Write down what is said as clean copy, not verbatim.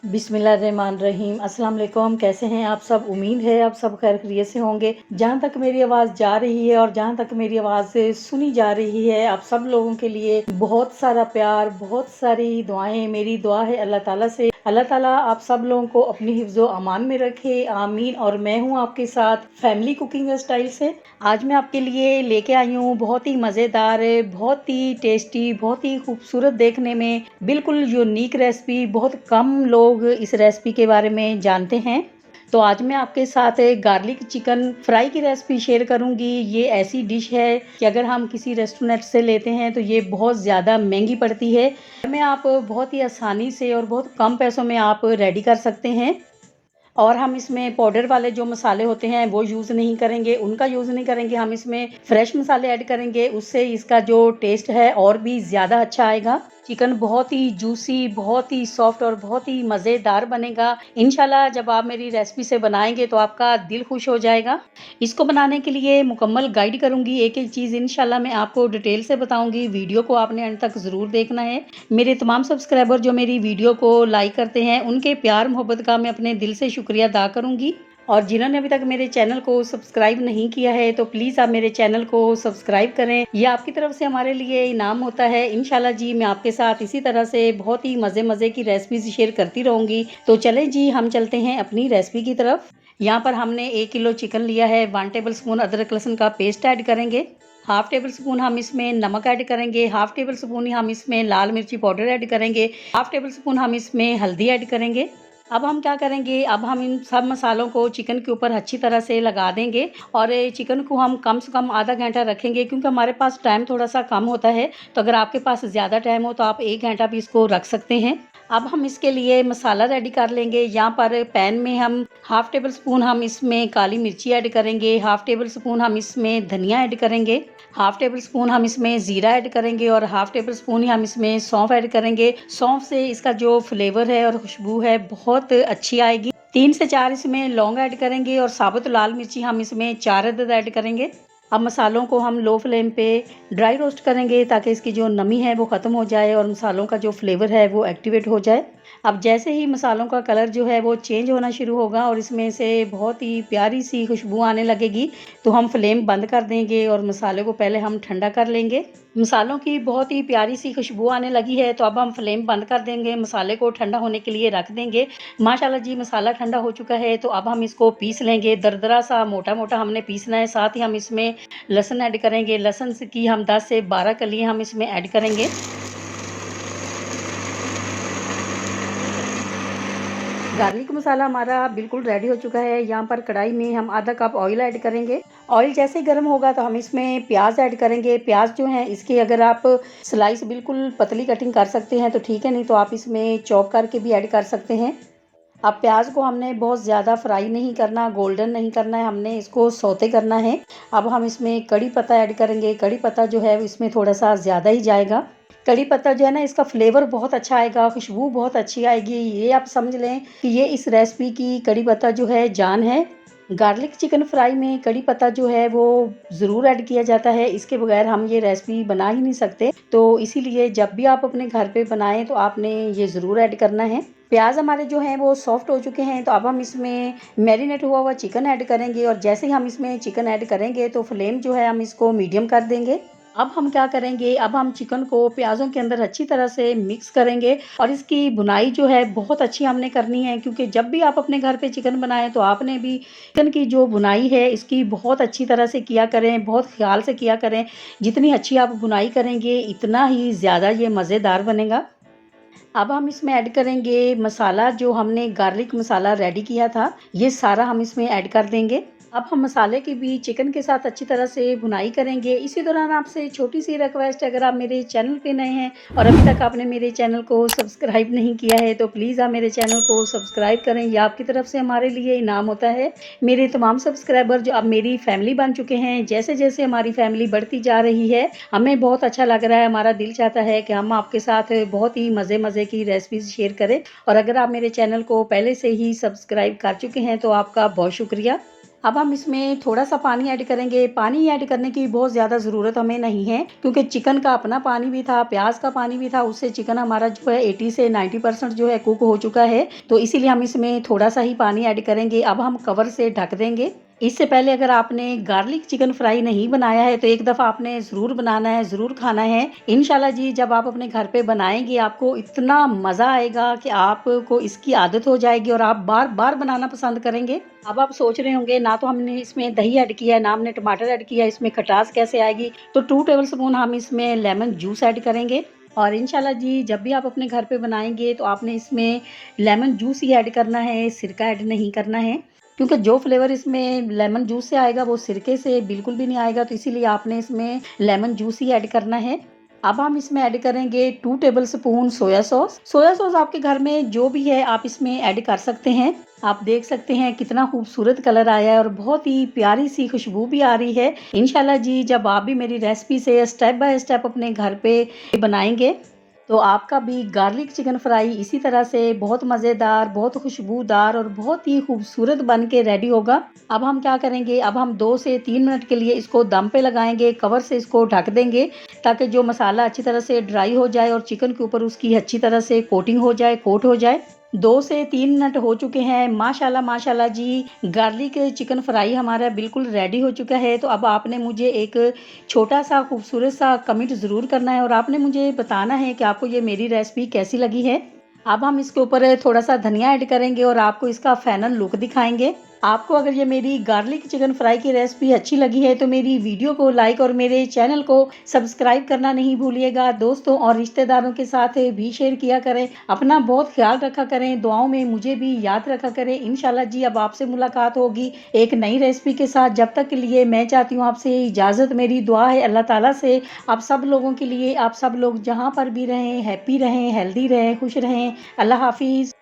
बिस्मिल्लाहिर्रहमानिर्रहीम। अस्सलाम वालेकुम। कैसे हैं आप सब? उम्मीद है आप सब खैर खैरियत से होंगे। जहाँ तक मेरी आवाज़ जा रही है और जहाँ तक मेरी आवाज़ सुनी जा रही है, आप सब लोगों के लिए बहुत सारा प्यार, बहुत सारी दुआएं। मेरी दुआ है अल्लाह ताला से, अल्लाह ताला आप सब लोगों को अपनी हिफ्ज़ो अमान में रखे, आमीन। और मैं हूँ आपके साथ फैमिली कुकिंग स्टाइल से। आज मैं आपके लिए लेके आई हूँ बहुत ही मज़ेदार, बहुत ही टेस्टी, बहुत ही खूबसूरत, देखने में बिल्कुल यूनिक रेसिपी। बहुत कम लोग इस रेसिपी के बारे में जानते हैं। तो आज मैं आपके साथ गार्लिक चिकन फ्राई की रेसिपी शेयर करूंगी। ये ऐसी डिश है कि अगर हम किसी रेस्टोरेंट से लेते हैं तो ये बहुत ज़्यादा महंगी पड़ती है। घर में आप बहुत ही आसानी से और बहुत कम पैसों में आप रेडी कर सकते हैं। और हम इसमें पाउडर वाले जो मसाले होते हैं वो यूज़ नहीं करेंगे, उनका यूज़ नहीं करेंगे। हम इसमें फ्रेश मसाले ऐड करेंगे, उससे इसका जो टेस्ट है और भी ज़्यादा अच्छा आएगा। चिकन बहुत ही जूसी, बहुत ही सॉफ्ट और बहुत ही मज़ेदार बनेगा। इंशाल्लाह जब आप मेरी रेसिपी से बनाएंगे तो आपका दिल खुश हो जाएगा। इसको बनाने के लिए मुकम्मल गाइड करूंगी, एक एक चीज़ इंशाल्लाह मैं आपको डिटेल से बताऊंगी। वीडियो को आपने अंत तक ज़रूर देखना है। मेरे तमाम सब्सक्राइबर जो मेरी वीडियो को लाइक करते हैं, उनके प्यार मोहब्बत का मैं अपने दिल से शुक्रिया अदा करूंगी। और जिन्होंने अभी तक मेरे चैनल को सब्सक्राइब नहीं किया है तो प्लीज़ आप मेरे चैनल को सब्सक्राइब करें। ये आपकी तरफ से हमारे लिए इनाम होता है। इंशाल्लाह जी मैं आपके साथ इसी तरह से बहुत ही मज़े मज़े की रेसिपीज शेयर करती रहूँगी। तो चलें जी, हम चलते हैं अपनी रेसिपी की तरफ। यहाँ पर हमने 1 किलो चिकन लिया है। 1 टेबल स्पून अदरक लहसुन का पेस्ट ऐड करेंगे। हाफ टेबल स्पून हम इसमें नमक ऐड करेंगे। हाफ टेबल स्पून ही हम इसमें लाल मिर्ची पाउडर ऐड करेंगे। हाफ टेबल स्पून हम इसमें हल्दी ऐड करेंगे। अब हम क्या करेंगे, अब हम इन सब मसालों को चिकन के ऊपर अच्छी तरह से लगा देंगे। और चिकन को हम कम से कम आधा घंटा रखेंगे, क्योंकि हमारे पास टाइम थोड़ा सा कम होता है। तो अगर आपके पास ज़्यादा टाइम हो तो आप 1 घंटा भी इसको रख सकते हैं। अब हम इसके लिए मसाला रेडी कर लेंगे। यहाँ पर पैन में हम हाफ टेबल स्पून हम इसमें काली मिर्ची ऐड करेंगे। हाफ टेबल स्पून हम इसमें धनिया ऐड करेंगे। हाफ टेबल स्पून हम इसमें ज़ीरा ऐड करेंगे। और हाफ टेबल स्पून ही हम इसमें सौंफ ऐड करेंगे। सौंफ से इसका जो फ्लेवर है और खुशबू है बहुत अच्छी आएगी। 3 से 4 इसमें लौंग ऐड करेंगे। और साबुत लाल मिर्ची हम इसमें 4 अदद ऐड करेंगे। अब मसालों को हम लो फ्लेम पे ड्राई रोस्ट करेंगे, ताकि इसकी जो नमी है वो ख़त्म हो जाए और मसालों का जो फ्लेवर है वो एक्टिवेट हो जाए। अब जैसे ही मसालों का कलर जो है वो चेंज होना शुरू होगा और इसमें से बहुत ही प्यारी सी खुशबू आने लगेगी, तो हम फ्लेम बंद कर देंगे और मसाले को पहले हम ठंडा कर लेंगे। मसालों की बहुत ही प्यारी सी खुशबू आने लगी है, तो अब हम फ्लेम बंद कर देंगे, मसाले को ठंडा होने के लिए रख देंगे। माशाल्लाह जी मसाला ठंडा हो चुका है, तो अब हम इसको पीस लेंगे। दरदरा सा मोटा मोटा हमने पीसना है। साथ ही हम इसमें लहसुन ऐड करेंगे। लहसुन की हम 10 से 12 कलियां हम इसमें ऐड करेंगे। गार्लिक मसाला हमारा बिल्कुल रेडी हो चुका है। यहाँ पर कढ़ाई में हम आधा कप ऑयल ऐड करेंगे। ऑयल जैसे ही गर्म होगा तो हम इसमें प्याज ऐड करेंगे। प्याज जो है इसकी अगर आप स्लाइस बिल्कुल पतली कटिंग कर सकते हैं तो ठीक है, नहीं तो आप इसमें चॉप करके भी ऐड कर सकते हैं। अब प्याज को हमने बहुत ज़्यादा फ्राई नहीं करना, गोल्डन नहीं करना है, हमने इसको सौते करना है। अब हम इसमें कड़ी पत्ता ऐड करेंगे। कड़ी पत्ता जो है इसमें थोड़ा सा ज़्यादा ही जाएगा। कड़ी पत्ता जो है ना, इसका फ्लेवर बहुत अच्छा आएगा, खुशबू बहुत अच्छी आएगी। ये आप समझ लें कि ये इस रेसिपी की कड़ी पत्ता जो है जान है। गार्लिक चिकन फ्राई में कड़ी पत्ता जो है वो ज़रूर ऐड किया जाता है। इसके बगैर हम ये रेसिपी बना ही नहीं सकते। तो इसीलिए जब भी आप अपने घर पे बनाएं तो आपने ये ज़रूर ऐड करना है। प्याज हमारे जो हैं वो सॉफ्ट हो चुके हैं, तो अब हम इसमें मैरिनेट हुआ हुआ चिकन ऐड करेंगे। और जैसे ही हम इसमें चिकन ऐड करेंगे तो फ्लेम जो है हम इसको मीडियम कर देंगे। अब हम क्या करेंगे, अब हम चिकन को प्याज़ों के अंदर अच्छी तरह से मिक्स करेंगे। और इसकी भुनाई जो है बहुत अच्छी हमने करनी है, क्योंकि जब भी आप अपने घर पे चिकन बनाएं तो आपने भी चिकन की जो भुनाई है इसकी बहुत अच्छी तरह से किया करें, बहुत ख्याल से किया करें। जितनी अच्छी आप भुनाई करेंगे इतना ही ज़्यादा ये मज़ेदार बनेगा। अब हम इसमें ऐड करेंगे मसाला, जो हमने गार्लिक मसाला रेडी किया था, ये सारा हम इसमें ऐड कर देंगे। अब हम मसाले की भी चिकन के साथ अच्छी तरह से भुनाई करेंगे। इसी दौरान आपसे छोटी सी रिक्वेस्ट है, अगर आप मेरे चैनल पे नए हैं और अभी तक आपने मेरे चैनल को सब्सक्राइब नहीं किया है तो प्लीज़ आप मेरे चैनल को सब्सक्राइब करें। ये आपकी तरफ से हमारे लिए इनाम होता है। मेरे तमाम सब्सक्राइबर जो अब मेरी फैमिली बन चुके हैं, जैसे जैसे हमारी फैमिली बढ़ती जा रही है हमें बहुत अच्छा लग रहा है। हमारा दिल चाहता है कि हम आपके साथ बहुत ही मज़े मज़े की रेसिपीज शेयर करें। और अगर आप मेरे चैनल को पहले से ही सब्सक्राइब कर चुके हैं तो आपका बहुत शुक्रिया। अब हम इसमें थोड़ा-सा पानी ऐड करेंगे। पानी ऐड करने की बहुत ज़्यादा ज़रूरत हमें नहीं है, क्योंकि चिकन का अपना पानी भी था, प्याज़ का पानी भी था, उससे चिकन हमारा जो है 80 से 90% जो है कुक हो चुका है। तो इसीलिए हम इसमें थोड़ा-सा ही पानी ऐड करेंगे। अब हम कवर से ढक देंगे। इससे पहले अगर आपने गार्लिक चिकन फ्राई नहीं बनाया है, तो एक दफ़ा आपने ज़रूर बनाना है, ज़रूर खाना है। इंशाल्लाह जी, जब आप अपने घर पे बनाएँगे, आपको इतना मज़ा आएगा कि आपको इसकी आदत हो जाएगी और आप बार-बार बनाना पसंद करेंगे। अब आप सोच रहे होंगे, ना तो हमने इसमें दही ऐड किया है, ना हमने टमाटर ऐड किया है, इसमें खटास कैसे आएगी? तो 2 टेबलस्पून हम इसमें लेमन जूस ऐड करेंगे और इंशाल्लाह जी, जब भी आप अपने घर पे बनाएँगे, तो आपने इसमें लेमन जूस ही ऐड करना है, सिरका ऐड नहीं करना है। क्योंकि जो फ्लेवर इसमें लेमन जूस से आएगा, वो सिरके से बिल्कुल भी नहीं आएगा, तो इसीलिए आपने इसमें लेमन जूस ही ऐड करना है। अब हम इसमें ऐड करेंगे 2 tablespoon soya sauce. Soya sauce आपके घर में जो भी है, आप इसमें ऐड कर सकते हैं। आप देख सकते हैं कितना खूबसूरत कलर आया है और बहुत ही प्यारी सी खुशबू भी आ रही है। इंशाल्लाह जी, जब आप भी मेरी रेसिपी से स्टेप बाय स्टेप अपने घर पे बनाएँगे, तो आपका भी गार्लिक चिकन फ्राई इसी तरह से बहुत मज़ेदार, बहुत खुशबूदार और बहुत ही खूबसूरत बन के रेडी होगा। अब हम क्या करेंगे, अब हम 2 से 3 मिनट के लिए इसको दम पे लगाएँगे, कवर से इसको ढक देंगे, ताकि जो मसाला अच्छी तरह से ड्राई हो जाए और चिकन के ऊपर उसकी अच्छी तरह से कोटिंग हो जाए, कोट हो जाए। 2 से 3 मिनट हो चुके हैं। माशाल्लाह, माशाल्लाह जी, गार्लिक चिकन फ्राई हमारा बिल्कुल रेडी हो चुका है। तो अब आपने मुझे एक छोटा-सा खूबसूरत-सा कमेंट ज़रूर करना है और आपने मुझे बताना है कि आपको ये मेरी रेसिपी कैसी लगी है। अब हम इसके ऊपर थोड़ा-सा धनिया ऐड करेंगे और आपको इसका फाइनल लुक दिखाएँगे। आपको अगर ये मेरी गार्लिक चिकन फ्राई की रेसिपी अच्छी लगी है, तो मेरी वीडियो को लाइक और मेरे चैनल को सब्सक्राइब करना नहीं भूलिएगा। दोस्तों और रिश्तेदारों के साथ भी शेयर किया करें। अपना बहुत ख्याल रखा करें, दुआओं में मुझे भी याद रखा करें। इंशाल्लाह जी, अब आपसे मुलाकात होगी एक नई रेसिपी के साथ। जब तक के लिए मैं चाहती हूँ आपसे इजाज़त, मेरी दुआ है अल्लाह ताला से आप सब लोगों के लिए, आप सब लोग जहाँ पर भी रहें, हैप्पी रहें, हेल्दी रहें, खुश रहें। अल्लाह हाफ़िज़।